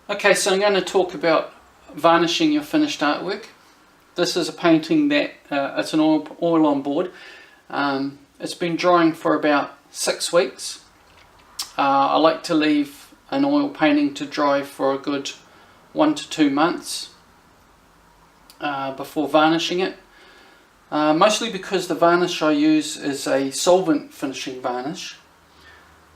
Okay, so I'm going to talk about varnishing your finished artwork. This is a painting that it's an oil on board. It's been drying for about 6 weeks. I like to leave an oil painting to dry for a good 1 to 2 months before varnishing it. Mostly because the varnish I use is a solvent finishing varnish.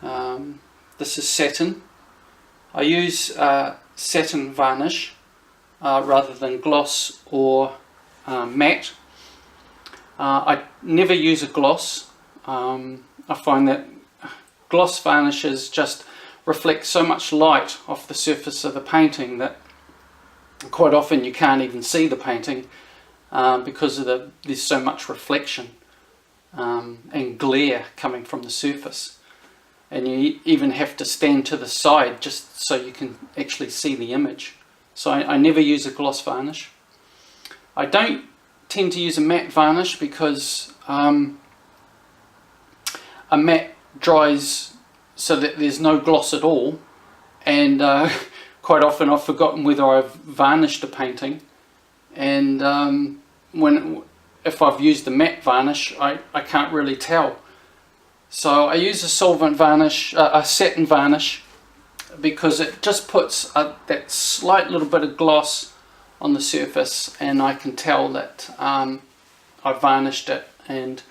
This is satin. I use satin varnish rather than gloss or matte. I never use a gloss. I find that gloss varnishes just reflect so much light off the surface of the painting that quite often you can't even see the painting because of there's so much reflection and glare coming from the surface. And you even have to stand to the side just so you can actually see the image. So I never use a gloss varnish. I don't tend to use a matte varnish because a matte dries so that there's no gloss at all, and quite often I've forgotten whether I've varnished a painting, and if I've used a matte varnish I can't really tell. So I use a solvent varnish, a satin varnish, because it just puts that slight little bit of gloss on the surface, and I can tell that I varnished it and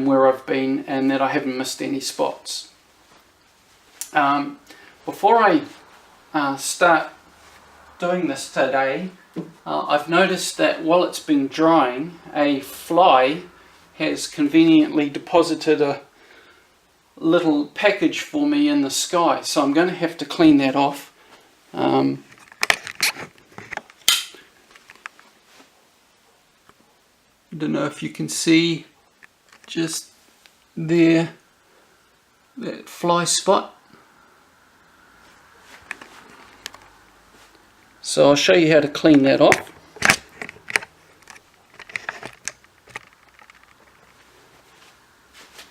where I've been, and that I haven't missed any spots. Before I start doing this today, I've noticed that while it's been drying, a fly has conveniently deposited a little package for me in the sky, so I'm going to have to clean that off. I don't know if you can see just there, that fly spot. So I'll show you how to clean that off.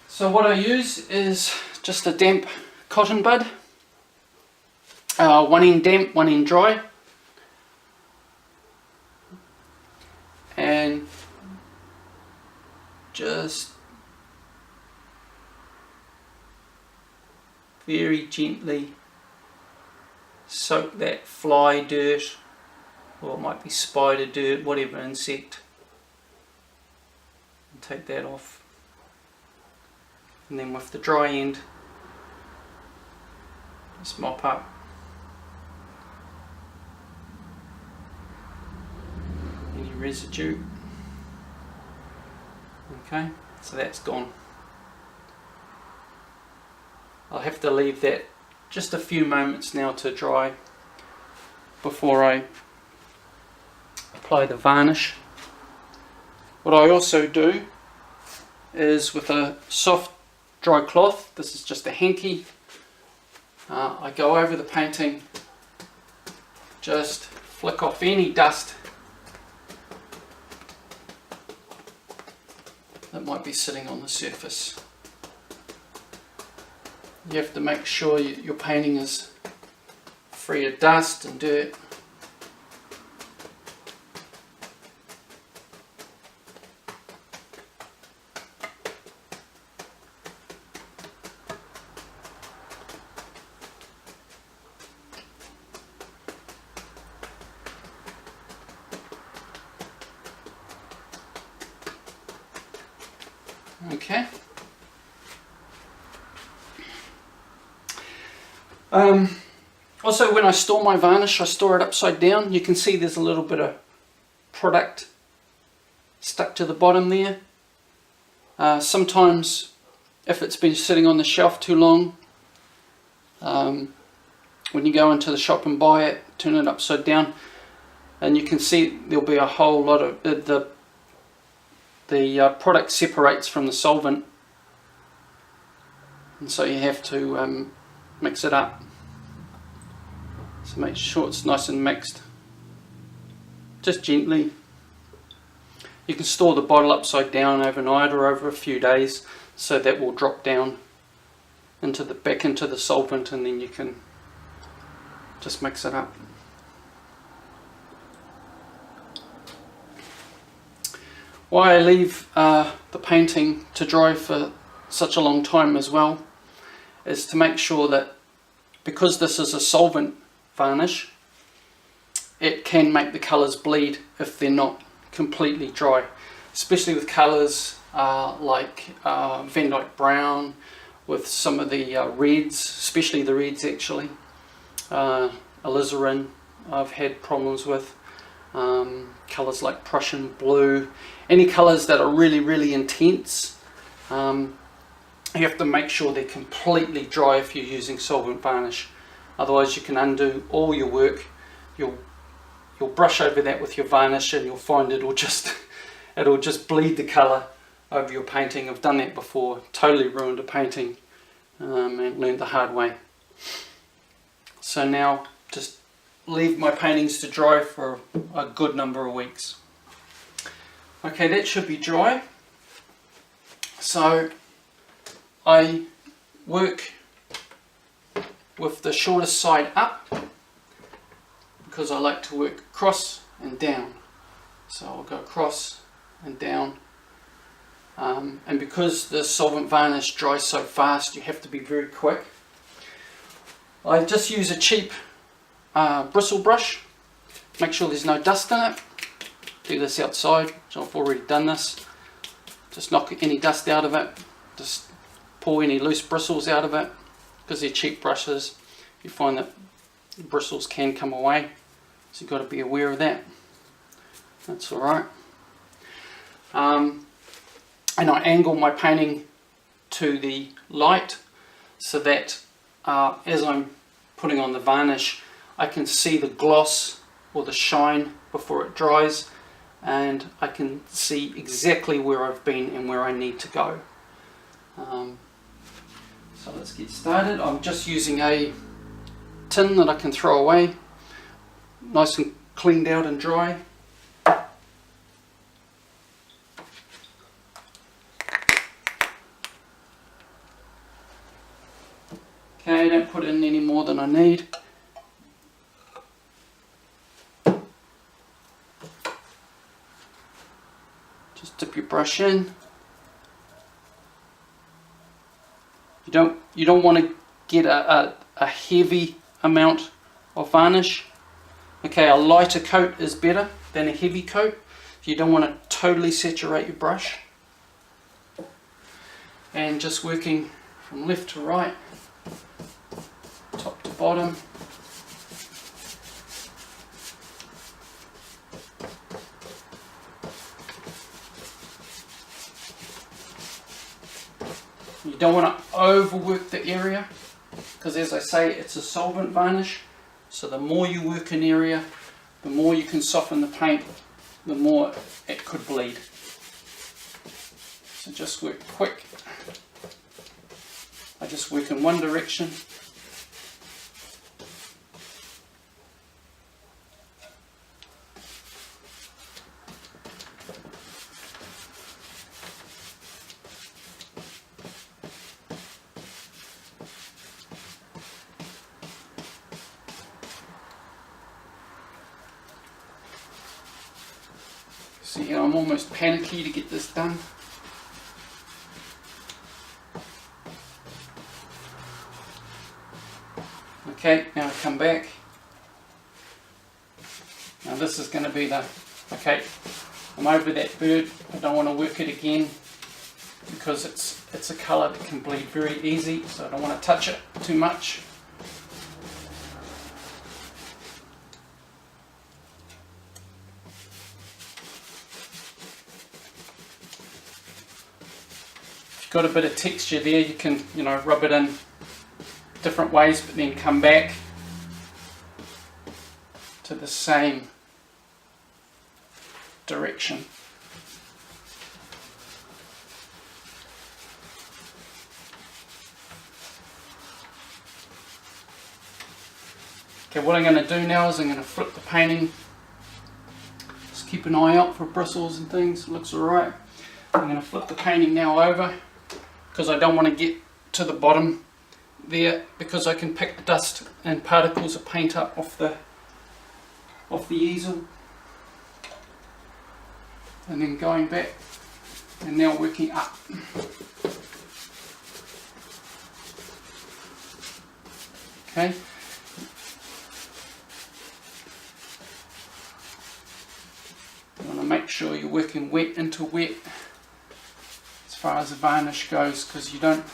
So what I use is just a damp cotton bud, one end damp, one end dry, and just very gently soak that fly dirt, or it might be spider dirt, whatever insect, and take that off. And then with the dry end, just mop up any residue. Okay, so that's gone. I'll have to leave that just a few moments now to dry before I apply the varnish. What I also do is, with a soft dry cloth, this is just a hanky, I go over the painting, just flick off any dust that might be sitting on the surface. You have to make sure your painting is free of dust and dirt. Okay. Also, when I store my varnish, I store it upside down. You can see there's a little bit of product stuck to the bottom there. Sometimes, if it's been sitting on the shelf too long, when you go into the shop and buy it, turn it upside down, and you can see there'll be a whole lot of the product separates from the solvent, and so you have to mix it up. So make sure it's nice and mixed, just gently. You can store the bottle upside down overnight or over a few days, so that will drop down back into the solvent, and then you can just mix it up. Why I leave the painting to dry for such a long time as well is to make sure that, because this is a solvent varnish, it can make the colours bleed if they're not completely dry, especially with colours like Van Dyke Brown, with some of the reds, especially the reds actually, alizarin I've had problems with, colours like Prussian blue, any colours that are really intense. You have to make sure they're completely dry if you're using solvent varnish, otherwise you can undo all your work. You'll brush over that with your varnish and you'll find it'll just bleed the colour over your painting. I've done that before, totally ruined a painting, and learned the hard way. So now just leave my paintings to dry for a good number of weeks. Okay, that should be dry. So I work with the shortest side up because I like to work across and down. So I'll go across and down. And because the solvent varnish dries so fast, you have to be very quick. I just use a cheap bristle brush. Make sure there's no dust in it. Do this outside, so I've already done this. Just knock any dust out of it. Just pull any loose bristles out of it. Because they're cheap brushes, you find that the bristles can come away. So you've got to be aware of that. That's alright. And I angle my painting to the light so that as I'm putting on the varnish, I can see the gloss or the shine before it dries, and I can see exactly where I've been and where I need to go. So let's get started. I'm just using a tin that I can throw away, nice and cleaned out and dry. Okay, don't put in any more than I need. Just dip your brush in. You don't want to get a heavy amount of varnish. Okay, a lighter coat is better than a heavy coat. You don't want to totally saturate your brush. And just working from left to right, top to bottom. You don't want to overwork the area, because as I say, it's a solvent varnish, so the more you work an area, the more you can soften the paint, the more it could bleed. So just work quick. I just work in one direction. See how I'm almost panicky to get this done. Okay, now I come back. Now this is going to be the, okay, I'm over that bird. I don't want to work it again because it's a colour that can bleed very easy, so I don't want to touch it too much. Got a bit of texture there, you can, rub it in different ways, but then come back to the same direction. Okay, what I'm going to do now is I'm going to flip the painting. Just keep an eye out for bristles and things. It looks alright. I'm going to flip the painting now over, because I don't want to get to the bottom there because I can pick dust and particles of paint up off the easel, and then going back and now working up. Okay. You want to make sure you're working wet into wet as far as the varnish goes, because you don't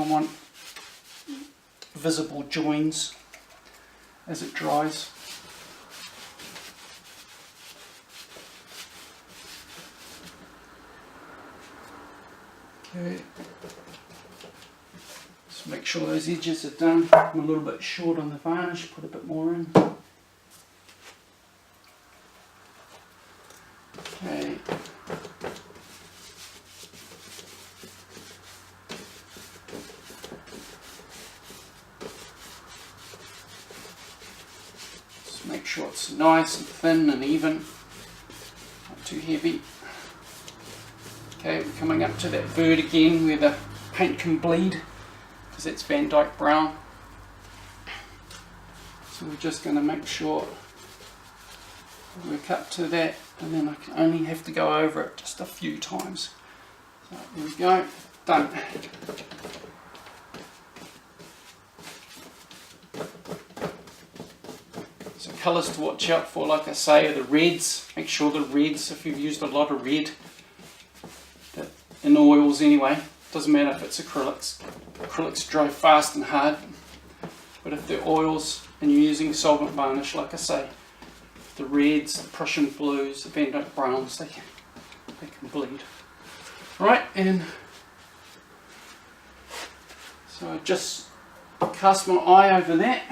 want visible joins as it dries. Okay. Just make sure those edges are done. I'm a little bit short on the varnish, put a bit more in. Okay. Just make sure it's nice and thin and even, not too heavy. Okay, we're coming up to that vert again where the paint can bleed, because it's Van Dyke brown. So we're just going to make sure we work up to that, and then I can only have to go over it just a few times. So there we go, done. So colours to watch out for, like I say, are the reds. Make sure the reds, if you've used a lot of red, in oils anyway, doesn't matter if it's acrylics. Acrylics dry fast and hard, but if they're oils and you're using solvent varnish, like I say, the reds, the Prussian blues, the Van Dyke browns, they can bleed. Right, and so I just cast my eye over that.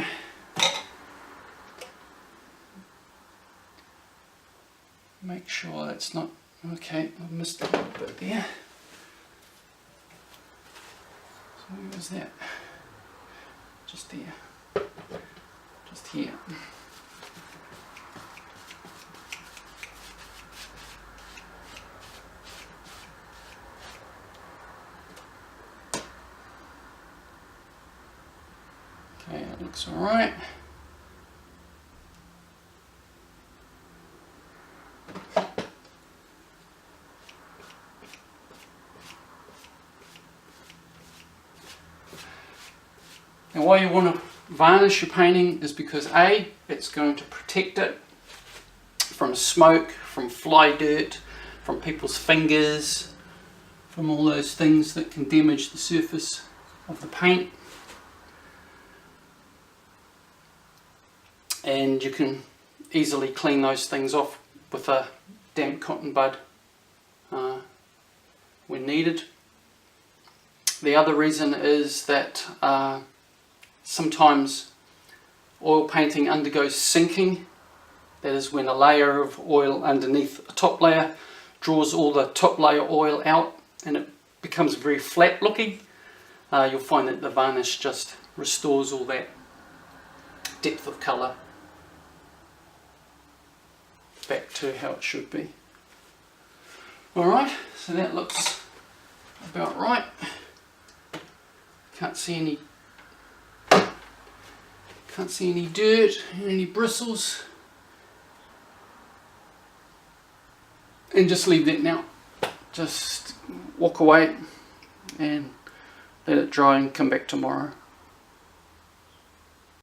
Make sure that's not, okay, I missed a little bit there. So where was that? Just there. Just here. Okay, that looks alright. Now why you want to varnish your painting is because A, it's going to protect it from smoke, from fly dirt, from people's fingers, from all those things that can damage the surface of the paint. And you can easily clean those things off with a damp cotton bud when needed. The other reason is that sometimes oil painting undergoes sinking. That is when a layer of oil underneath a top layer draws all the top layer oil out and it becomes very flat looking. You'll find that the varnish just restores all that depth of colour back to how it should be. Alright, so that looks about right. Can't see any dirt, any bristles. And just leave that now. Just walk away and let it dry and come back tomorrow.